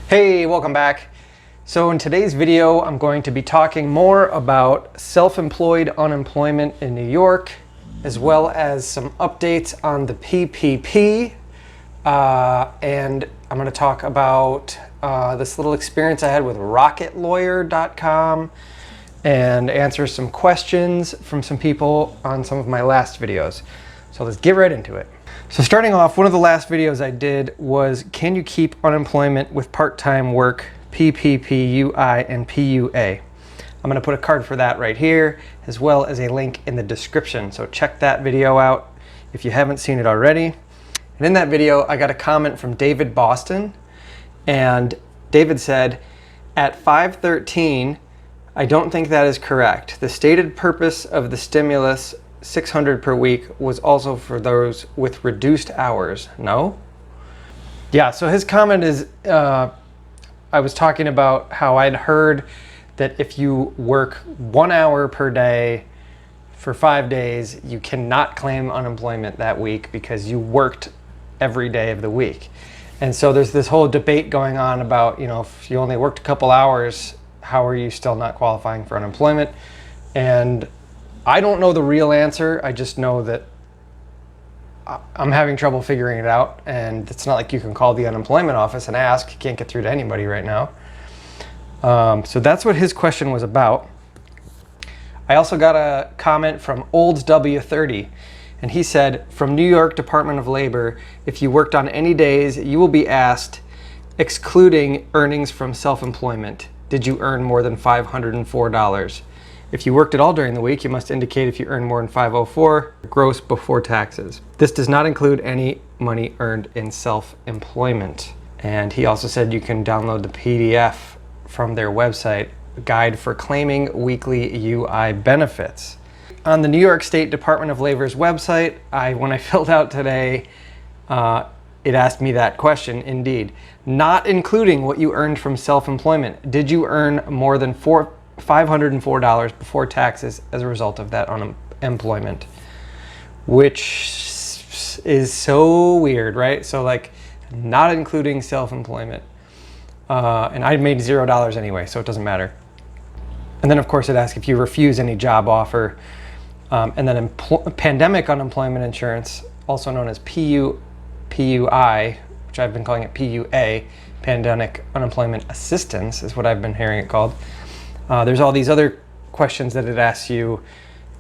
Hey, welcome back. So in today's video, I'm going to be talking more about self-employed unemployment in New York, as well as some updates on the PPP. And I'm going to talk about this little experience I had with rocketlawyer.com and answer some questions from some people on some of my last videos. So let's get right into it. So starting off, one of the last videos I did was, can you keep unemployment with part-time work, PPP, UI, and PUA? I'm gonna put a card for that right here, as well as a link in the description. So check that video out if you haven't seen it already. And in that video, I got a comment from David Boston. And David said, at 513, I don't think that is correct. The stated purpose of the stimulus, $600 per week, was also for those with reduced hours. No? Yeah, so his comment is, I was talking about how I'd heard that if you work 1 hour per day for 5 days, you cannot claim unemployment that week because you worked every day of the week. And so there's this whole debate going on about, if you only worked a couple hours, how are you still not qualifying for unemployment? And I don't know the real answer. I just know that I'm having trouble figuring it out, and it's not like you can call the unemployment office and ask. You can't get through to anybody right now. So that's what his question was about. I also got a comment from Olds W30, and he said, from New York Department of Labor, if you worked on any days, you will be asked, excluding earnings from self-employment, did you earn more than $504? If you worked at all during the week, you must indicate if you earn more than 504 gross before taxes. This does not include any money earned in self-employment. And he also said you can download the PDF from their website, Guide for Claiming Weekly UI Benefits. On the New York State Department of Labor's website, when I filled out today, it asked me that question, indeed. Not including what you earned from self-employment. Did you earn more than $504 before taxes as a result of that unemployment? Which is so weird, right? So like, not including self-employment. And I made $0 anyway, so it doesn't matter. And then of course it asks if you refuse any job offer. And then pandemic unemployment insurance, also known as PUI, which I've been calling it PUA, pandemic unemployment assistance is what I've been hearing it called. There's all these other questions that it asks you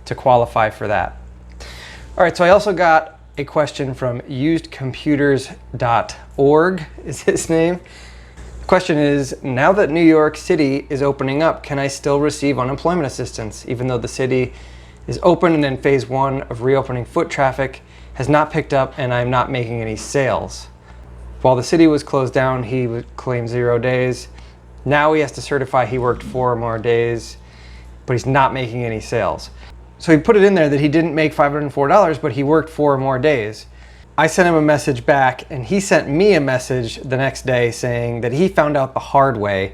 to qualify for that. All right, so I also got a question from usedcomputers.org is his name. The question is, now that New York City is opening up, can I still receive unemployment assistance even though the city is open and in phase 1 of reopening foot traffic has not picked up and I'm not making any sales? While the city was closed down, he would claim 0 days. Now he has to certify he worked 4 more days, but he's not making any sales. So he put it in there that he didn't make $504, but he worked 4 more days. I sent him a message back, and he sent me a message the next day saying that he found out the hard way.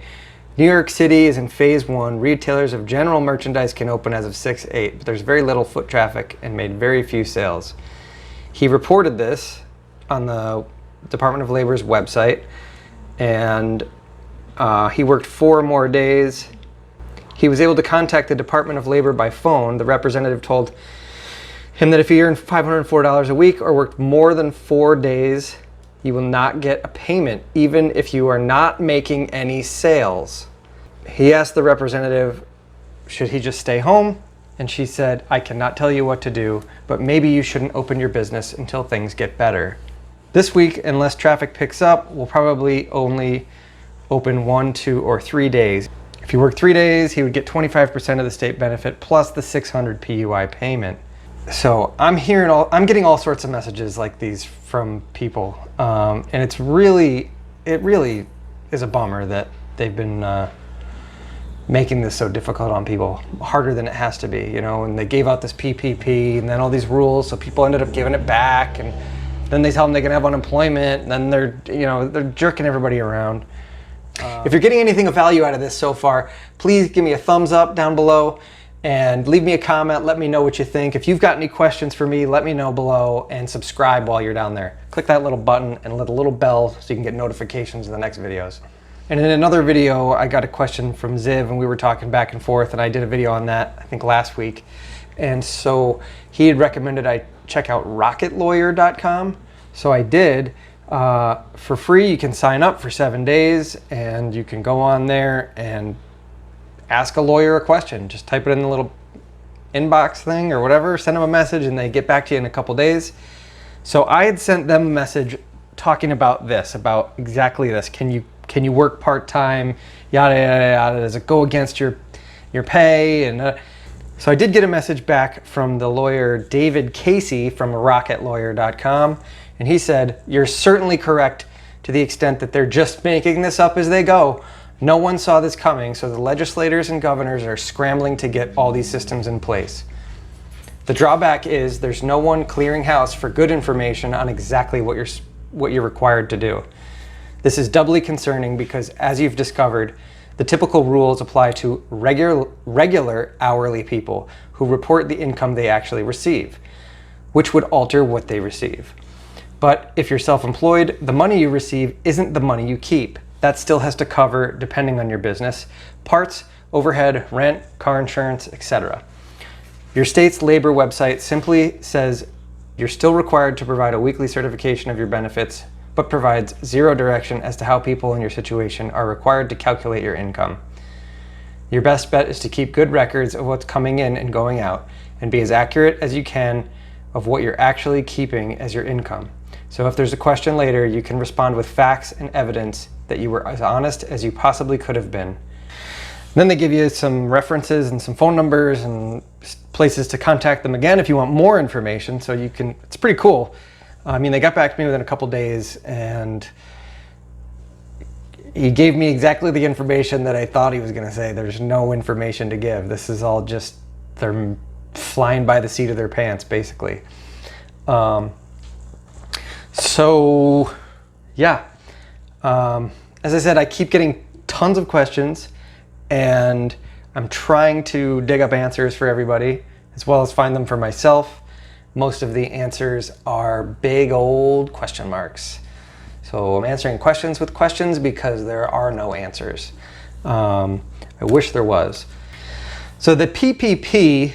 New York City is in phase 1. Retailers of general merchandise can open as of 6/8, but there's very little foot traffic and made very few sales. He reported this on the Department of Labor's website, and he worked 4 more days. He was able to contact the Department of Labor by phone. The representative told him that if he earned $504 a week or worked more than 4 days, you will not get a payment, even if you are not making any sales. He asked the representative, should he just stay home? And she said, I cannot tell you what to do, but maybe you shouldn't open your business until things get better. This week, unless traffic picks up, we'll probably only open 1, 2, or 3 days. If he worked 3 days, he would get 25% of the state benefit plus the $600 PUI payment. So I'm getting all sorts of messages like these from people, and it really is a bummer that they've been making this so difficult on people, harder than it has to be, and they gave out this PPP and then all these rules, so people ended up giving it back, and then they tell them they can have unemployment, and then they're jerking everybody around. If you're getting anything of value out of this so far, please give me a thumbs up down below and leave me a comment. Let me know what you think. If you've got any questions for me, let me know below, and subscribe while you're down there. Click that little button and hit the little bell so you can get notifications of the next videos. And in another video, I got a question from Ziv and we were talking back and forth, and I did a video on that, I think last week. And so he had recommended I check out rocketlawyer.com. So I did. For free, you can sign up for 7 days and you can go on there and ask a lawyer a question. Just type it in the little inbox thing or whatever, send them a message and they get back to you in a couple days. So I had sent them a message talking about this, about exactly this. Can you work part-time, yada, yada, yada. Does it go against your pay? And so I did get a message back from the lawyer David Casey from rocketlawyer.com. And he said, you're certainly correct to the extent that they're just making this up as they go. No one saw this coming, so the legislators and governors are scrambling to get all these systems in place. The drawback is there's no one clearing house for good information on exactly what you're required to do. This is doubly concerning because, as you've discovered, the typical rules apply to regular hourly people who report the income they actually receive, which would alter what they receive. But if you're self-employed, the money you receive isn't the money you keep. That still has to cover, depending on your business, parts, overhead, rent, car insurance, etc. Your state's labor website simply says you're still required to provide a weekly certification of your benefits, but provides zero direction as to how people in your situation are required to calculate your income. Your best bet is to keep good records of what's coming in and going out, and be as accurate as you can of what you're actually keeping as your income. So if there's a question later, you can respond with facts and evidence that you were as honest as you possibly could have been. Then they give you some references and some phone numbers and places to contact them again if you want more information. So you can, it's pretty cool. I mean, they got back to me within a couple days and he gave me exactly the information that I thought he was going to say. There's no information to give. This is all just, they're flying by the seat of their pants, basically. So yeah, as I said, I keep getting tons of questions and I'm trying to dig up answers for everybody as well as find them for myself. Most of the answers are big old question marks. So I'm answering questions with questions because there are no answers. I wish there was. So the PPP,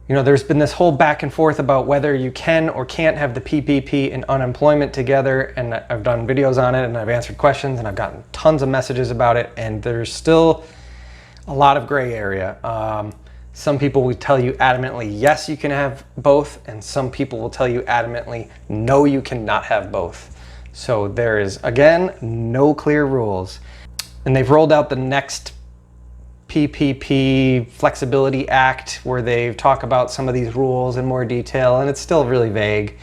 there's been this whole back and forth about whether you can or can't have the PPP and unemployment together, and I've done videos on it and I've answered questions and I've gotten tons of messages about it, and there's still a lot of gray area. Some people will tell you adamantly, yes, you can have both, and some people will tell you adamantly, no, you cannot have both. So there is, again, no clear rules. And they've rolled out the next PPP Flexibility Act where they talk about some of these rules in more detail, and it's still really vague.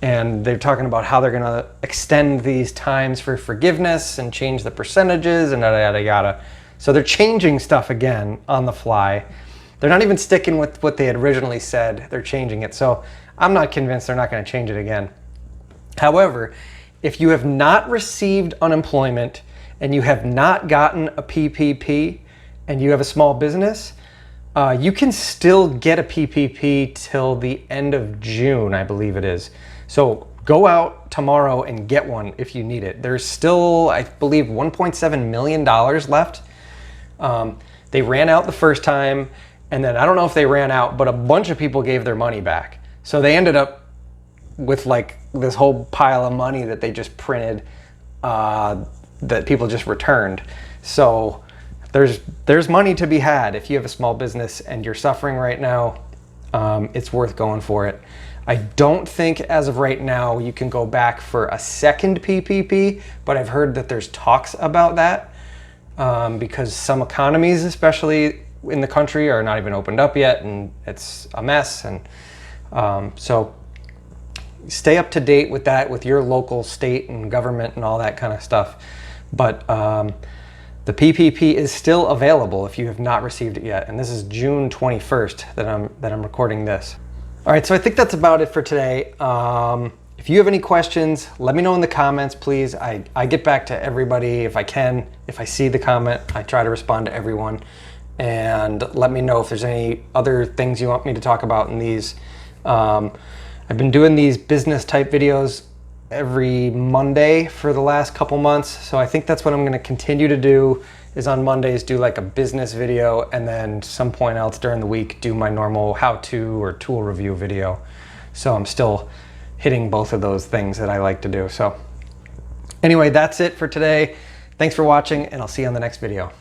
And they're talking about how they're going to extend these times for forgiveness and change the percentages and yada, yada, yada. So they're changing stuff again on the fly. They're not even sticking with what they had originally said. They're changing it. So I'm not convinced they're not going to change it again. However, if you have not received unemployment and you have not gotten a PPP and you have a small business, you can still get a PPP till the end of June, I believe it is. So go out tomorrow and get one if you need it. There's still, I believe, $1.7 million left. They ran out the first time, and then I don't know if they ran out, but a bunch of people gave their money back. So they ended up with like this whole pile of money that they just printed that people just returned. So there's money to be had if you have a small business and you're suffering right now. It's worth going for it. I don't think as of right now you can go back for a second PPP, but I've heard that there's talks about that because some economies, especially in the country, are not even opened up yet, and it's a mess. And so stay up to date with that, with your local state and government and all that kind of stuff. But the PPP is still available if you have not received it yet, and this is June 21st that I'm recording this. All right, so I think that's about it for today. If you have any questions, let me know in the comments, please. I get back to everybody if I can. If I see the comment, I try to respond to everyone. And let me know if there's any other things you want me to talk about in these. I've been doing these business type videos every Monday for the last couple months. So I think that's what I'm going to continue to do, is on Mondays do like a business video, and then some point else during the week do my normal how-to or tool review video. So I'm still hitting both of those things that I like to do. So anyway, that's it for today. Thanks for watching, and I'll see you on the next video.